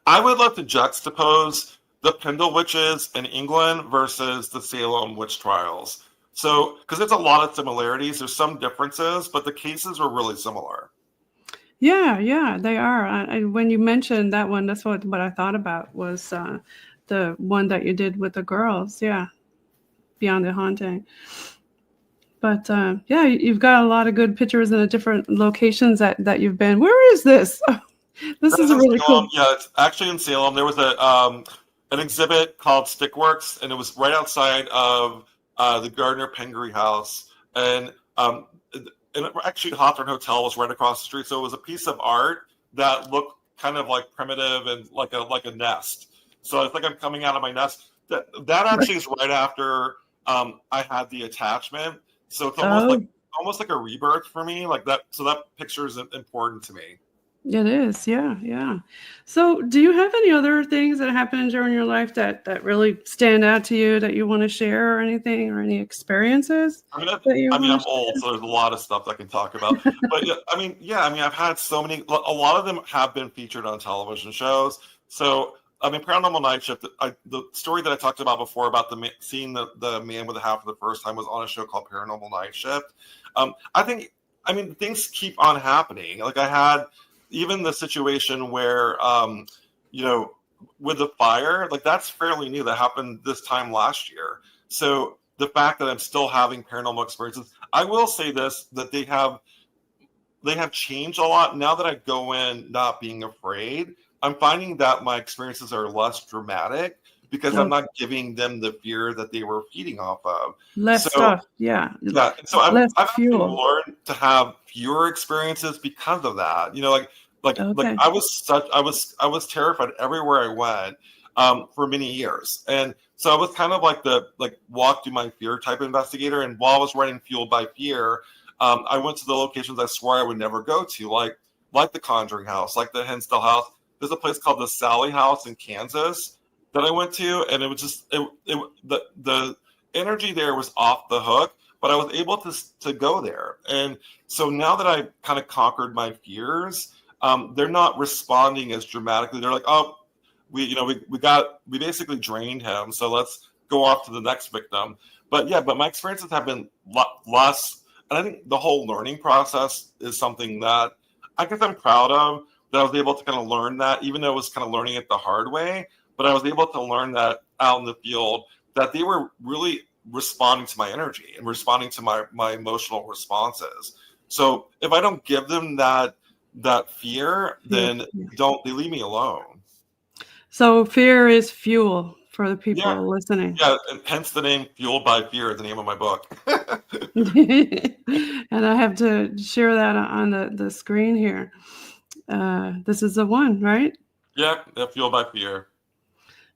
I would love to juxtapose the Pendle Witches in England versus the Salem witch trials. So, because there's a lot of similarities, there's some differences, but the cases are really similar. Yeah, they are. When you mentioned that one, that's what I thought about was the one that you did with the girls. Yeah, Beyond the Haunting. But yeah, you've got a lot of good pictures in the different locations that you've been. Where is this? This is a really cool. Yeah, it's actually in Salem. There was an exhibit called Stickworks, and it was right outside of the Gardner Pengery House, and actually Hawthorne Hotel was right across the street. So it was a piece of art that looked kind of like primitive and like a nest. So I think I'm coming out of my nest. That actually is right after I had the attachment. So it's almost like a rebirth for me. Like that. So that picture is important to me. It is, yeah. So do you have any other things that happened during your life that really stand out to you that you want to share or anything or any experiences? I'm old, so there's a lot of stuff I can talk about. But I've had so many, a lot of them have been featured on television shows. So, Paranormal Nightshift, the story that I talked about before about seeing the man with the hat for the first time was on a show called Paranormal Nightshift. Things keep on happening. Like I had even the situation where, with the fire, like that's fairly new. That happened this time last year. So the fact that I'm still having paranormal experiences, I will say this, that they have changed a lot. Now that I go in not being afraid, I'm finding that my experiences are less dramatic because I'm not giving them the fear that they were feeding off of. Less stuff, yeah. Yeah. So I've learned to have fewer experiences because of that. I was terrified everywhere I went. for many years. And so I was kind of like the walk through my fear type investigator. And while I was writing Fueled by Fear, I went to the locations I swore I would never go to, like the Conjuring House, like the Hinsdale House. There's a place called the Sally House in Kansas that I went to, and it was just the energy there was off the hook, but I was able to go there. And so now that I've kind of conquered my fears, they're not responding as dramatically. They're like, oh, we basically drained him, so let's go off to the next victim. But my experiences have been less, and I think the whole learning process is something that I guess I'm proud of, that I was able to kind of learn that, even though I was kind of learning it the hard way, but I was able to learn that out in the field, that they were really responding to my energy and responding to my emotional responses. So if I don't give them that fear, then they leave me alone. So fear is fuel for the people listening. Yeah, and hence the name Fueled by Fear, the name of my book. And I have to share that on the screen here. This is the one, right? Yeah, Fueled by Fear.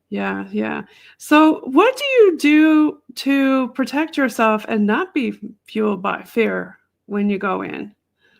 Yeah. So what do you do to protect yourself and not be fueled by fear when you go in?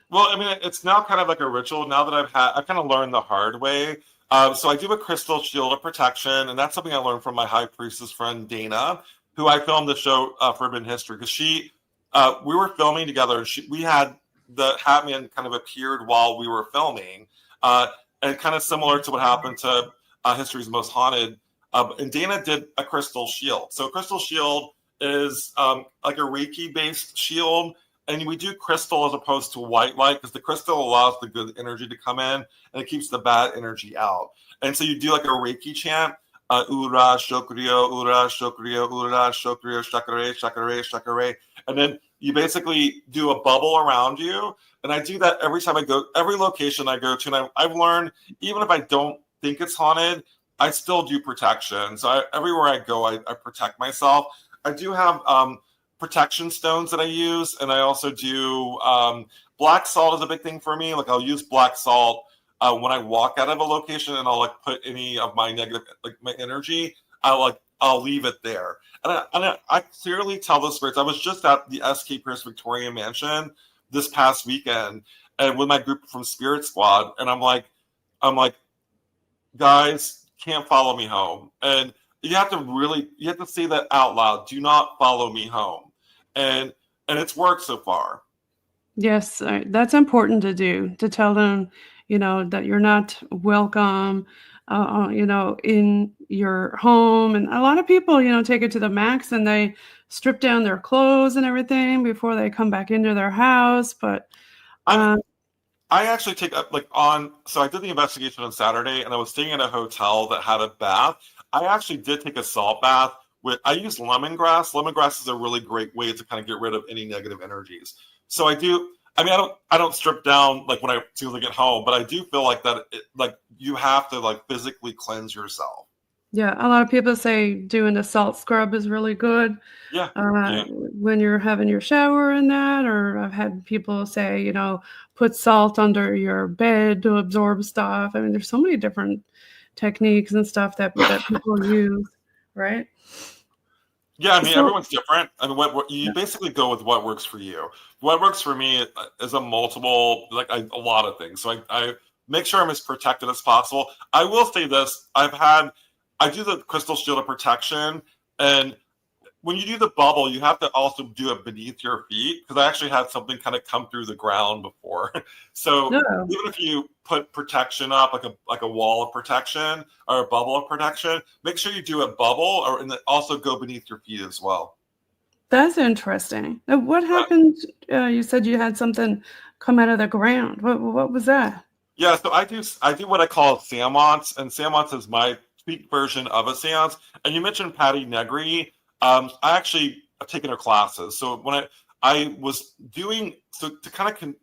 Well, I mean, it's now kind of like a ritual now that I've kind of learned the hard way. So I do a crystal shield of protection, and that's something I learned from my high priestess friend, Dana, who I filmed the show Forbidden History, because we were filming together. We had the Hatman kind of appeared while we were filming, and kind of similar to what happened to History's Most Haunted. And Dana did a crystal shield. So a crystal shield is like a Reiki-based shield, and we do crystal as opposed to white light, because the crystal allows the good energy to come in, and it keeps the bad energy out. And so you do like a Reiki chant, Ura, Shokuryo, Ura, Shokuryo, Ura, Shokuryo, Shakare, Shakare, Shakare. And then you basically do a bubble around you. And I do that every time I go, every location I go to. And I've learned, even if I don't think it's haunted, I still do protection. So everywhere I go, I protect myself. I do have protection stones that I use, and I also do black salt is a big thing for me. Like I'll use black salt when I walk out of a location, and I'll put any of my negative, my energy, I'll leave it there. And I clearly tell the spirits. I was just at the SK Pierce Victoria Mansion this past weekend, and with my group from Spirit Squad, and I'm like, guys, can't follow me home. And you have to say that out loud. Do not follow me home. And it's worked so far. Yes, that's important to do, to tell them, that you're not welcome, in your home. And a lot of people, take it to the max, and they strip down their clothes and everything before they come back into their house. But I actually take up so I did the investigation on Saturday, and I was staying in a hotel that had a bath. I actually did take a salt bath I use lemongrass. Lemongrass is a really great way to kind of get rid of any negative energies. So I do. I mean, I don't strip down when I soon as I get home, but I do feel like that. You have to physically cleanse yourself. Yeah, a lot of people say doing a salt scrub is really good. Yeah. When you're having your shower and that, or I've had people say, put salt under your bed to absorb stuff. I mean, there's so many different techniques and stuff that people use, right? Yeah, I mean, everyone's different. I mean, what you basically go with what works for you. What works for me is a multiple, a lot of things. So I make sure I'm as protected as possible. I will say this: I do the crystal shield of protection, and when you do the bubble, you have to also do it beneath your feet, because I actually had something kind of come through the ground before. So even if you put protection up, like a wall of protection or a bubble of protection, make sure you do a bubble, and also go beneath your feet as well. That's interesting. Now, what happened? You said you had something come out of the ground. What was that? Yeah, so I do what I call a seance, and seance is my tweaked version of a seance. And you mentioned Patty Negri. I actually have taken her classes. So when I was doing, so to kind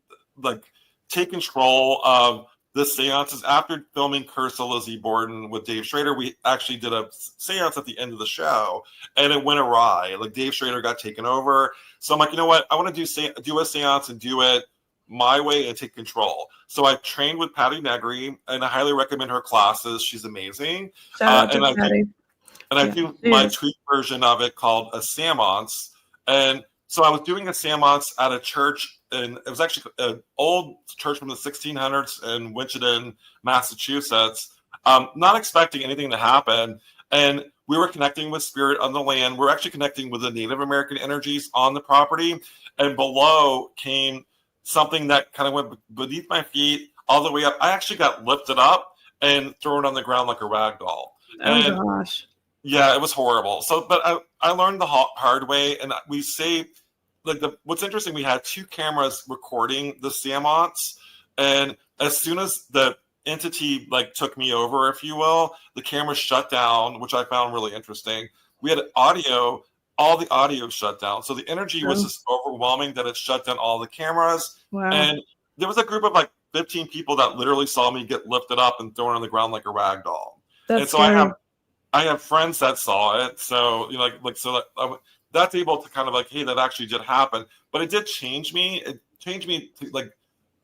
of take control of the seances after filming Curse of Lizzie Borden with Dave Schrader, we actually did a seance at the end of the show, and it went awry. Dave Schrader got taken over. So I'm like, you know what? I want to do a seance and do it my way and take control. So I trained with Patty Negri, and I highly recommend her classes. She's amazing. Shout out to And Patty. I do my tweet version of it called a seance. And so I was doing a seance at a church, and it was actually an old church from the 1600s in Winchendon, Massachusetts. Not expecting anything to happen. And we were connecting with spirit on the land. We're actually connecting with the Native American energies on the property. And below came something that kind of went beneath my feet all the way up. I actually got lifted up and thrown on the ground like a rag doll. Oh, gosh. Yeah, it was horrible. So, but I learned the hard way, and we say, like, what's interesting, we had 2 cameras recording the seance, and as soon as the entity like took me over, if you will, the camera shut down, which I found really interesting. We had audio, all the audio shut down, so the energy was just overwhelming that it shut down all the cameras. Wow. And there was a group of like 15 people that literally saw me get lifted up and thrown on the ground like a rag doll. That's and so scary. I have friends that saw it, so you know, that's able to kind of like, hey, that actually did happen. But it did change me. It changed me to, like,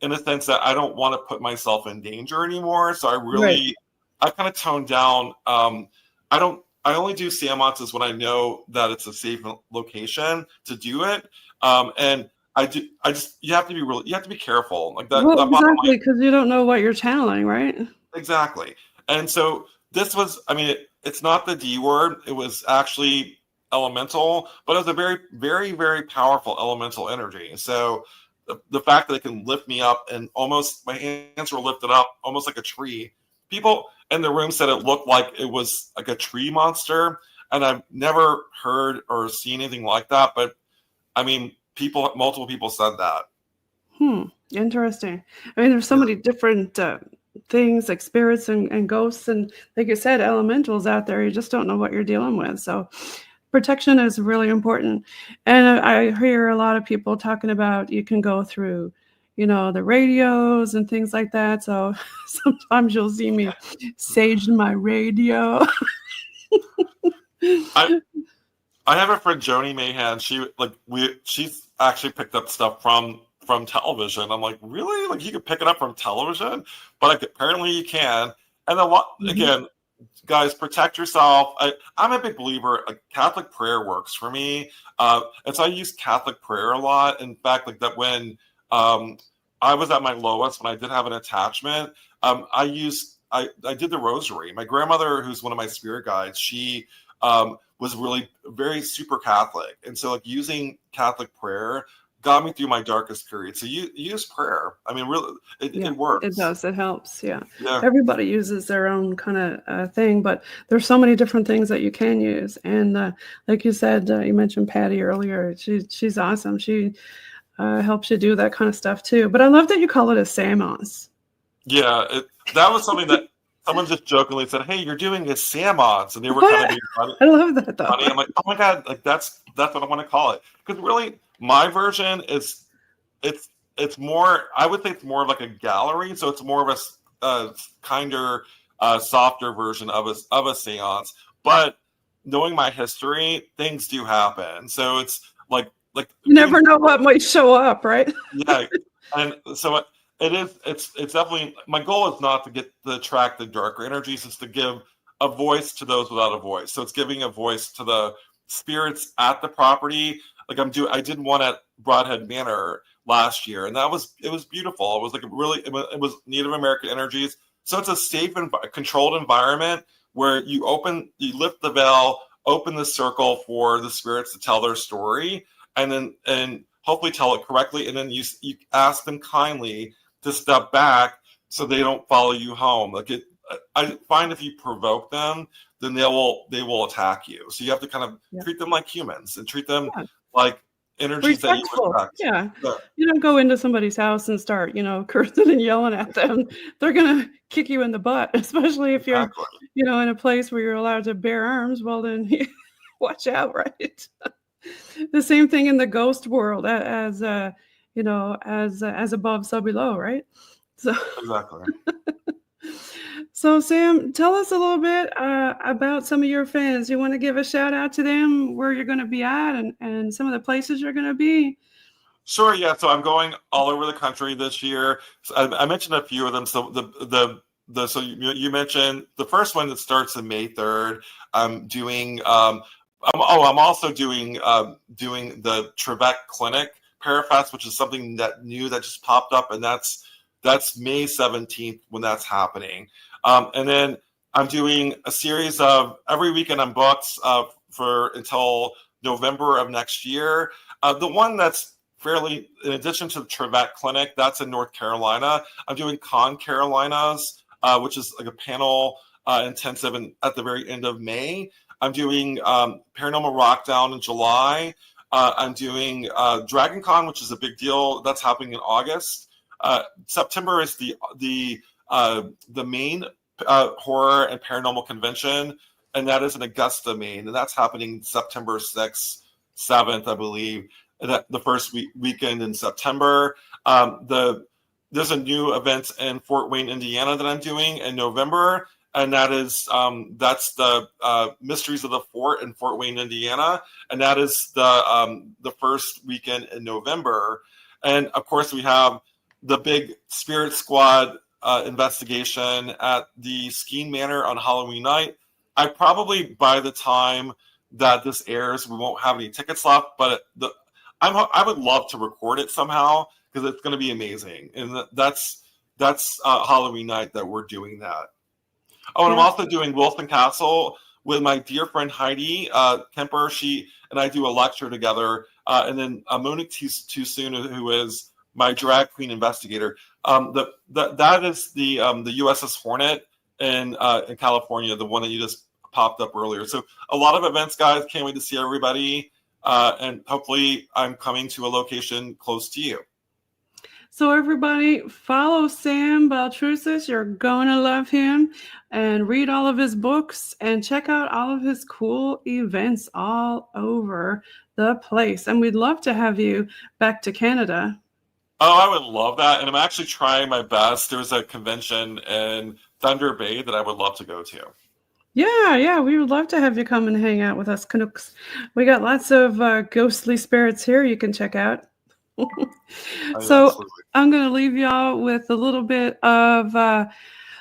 in the sense that I don't want to put myself in danger anymore. So I kind of toned down. I only do seances when I know that it's a safe location to do it. And you have to be careful. Like that. Well, exactly, because you don't know what you're channeling, right? Exactly. And so this was, I mean, it's not the D word. It was actually elemental, but it was a very, very, very powerful elemental energy. So the fact that it can lift me up, and almost my hands were lifted up almost like a tree. People in the room said it looked like it was like a tree monster, and I've never heard or seen anything like that. But I mean, multiple people said that. Interesting. I mean, there's so many different things like spirits and ghosts, and like you said, elementals out there. You just don't know what you're dealing with. So protection is really important. And I hear a lot of people talking about you can go through, the radios and things like that. So sometimes you'll see me saging my radio. I have a friend, Joni Mahan. She's actually picked up stuff from television. I'm like, really? Like, you can pick it up from television? But like, apparently you can. And again, guys, protect yourself. I'm a big believer. Catholic prayer works for me, and so I use Catholic prayer a lot. In fact, like that when I was at my lowest, when I did have an attachment, I did the rosary. My grandmother, who's one of my spirit guides, she was really very super Catholic, and so like using Catholic prayer got me through my darkest period. So you use prayer. I mean, really, it works. It does. It helps. Yeah. Everybody uses their own kind of thing, but there's so many different things that you can use. And like you said, you mentioned Patty earlier. She's awesome. She helps you do that kind of stuff too. But I love that you call it a seance. Yeah, that was something that someone just jokingly said, "Hey, you're doing a seance," and they were kind of being funny. I love that though. Funny. I'm like, oh my god, like that's what I want to call it. Because really, my version is it's more. I would say it's more of like a gallery, so it's more of a kinder, softer version of a seance. But knowing my history, things do happen. So it's like you never know what might show up, right? Yeah, and so. It's definitely, my goal is not to attract the darker energies. It's to give a voice to those without a voice. So it's giving a voice to the spirits at the property. Like I did one at Broadhead Manor last year, and it was beautiful. It was like it was Native American energies. So it's a safe and controlled environment where you lift the veil, open the circle for the spirits to tell their story, and hopefully tell it correctly. And then you ask them kindly to step back so they don't follow you home. I find if you provoke them, then they will attack you. So you have to kind of treat them like humans and treat them like energies that you respect. Yeah. You don't go into somebody's house and start, cursing and yelling at them. They're gonna kick you in the butt, especially if you're, in a place where you're allowed to bear arms. Well, then watch out, right? The same thing in the ghost world as as above, so below, right? So exactly. So Sam, tell us a little bit about some of your fans. You want to give a shout out to them, where you're going to be at, and some of the places you're going to be? Sure, yeah. So I'm going all over the country this year. So I mentioned a few of them. So so you mentioned the first one that starts on May 3rd. I'm doing I'm also doing the Trebek Clinic Parafest, which is something that new that just popped up, and that's May 17th when that's happening. And then I'm doing a series of every weekend I'm booked for until November of next year. The one that's fairly, in addition to the Trebek Clinic, that's in North Carolina. I'm doing Con Carolinas, which is like a panel intensive at the very end of May. I'm doing Paranormal Rockdown in July. I'm doing Dragon Con, which is a big deal. That's happening in August. September is the main horror and paranormal convention, and that is in Augusta, Maine, and that's happening September 6th, 7th, I believe. The first weekend in September. There's a new event in Fort Wayne, Indiana that I'm doing in November, and that's the Mysteries of the Fort in Fort Wayne, Indiana, and that is the first weekend in November. And of course, we have the big Spirit Squad investigation at the Skeen Manor on Halloween night. I probably, by the time that this airs, we won't have any tickets left, but I would love to record it somehow because it's going to be amazing, and that's Halloween night that we're doing that. Oh, and I'm also doing Wilson Castle with my dear friend Heidi Kemper. She and I do a lecture together, and then Monique Tusoon, who is my drag queen investigator. That is the USS Hornet in California, the one that you just popped up earlier. So a lot of events, guys. Can't wait to see everybody. And hopefully I'm coming to a location close to you. So everybody, follow Sam Baltrusis. You're going to love him. And read all of his books and check out all of his cool events all over the place. And we'd love to have you back to Canada. Oh, I would love that. And I'm actually trying my best. There's a convention in Thunder Bay that I would love to go to. Yeah, we would love to have you come and hang out with us Canucks. We got lots of ghostly spirits here you can check out. So absolutely. I'm going to leave y'all with a little bit of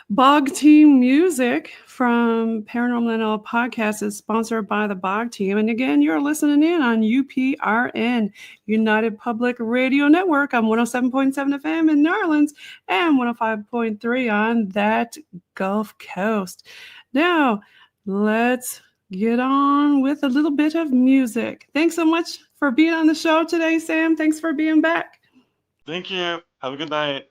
Bog Team music from Paranormal NL podcast is sponsored by the Bog Team. And again, you're listening in on UPRN, United Public Radio Network on 107.7 FM in New Orleans and 105.3 on that Gulf Coast. Now, let's get on with a little bit of music. Thanks so much for being on the show today, Sam. Thanks for being back. Thank you. Have a good night.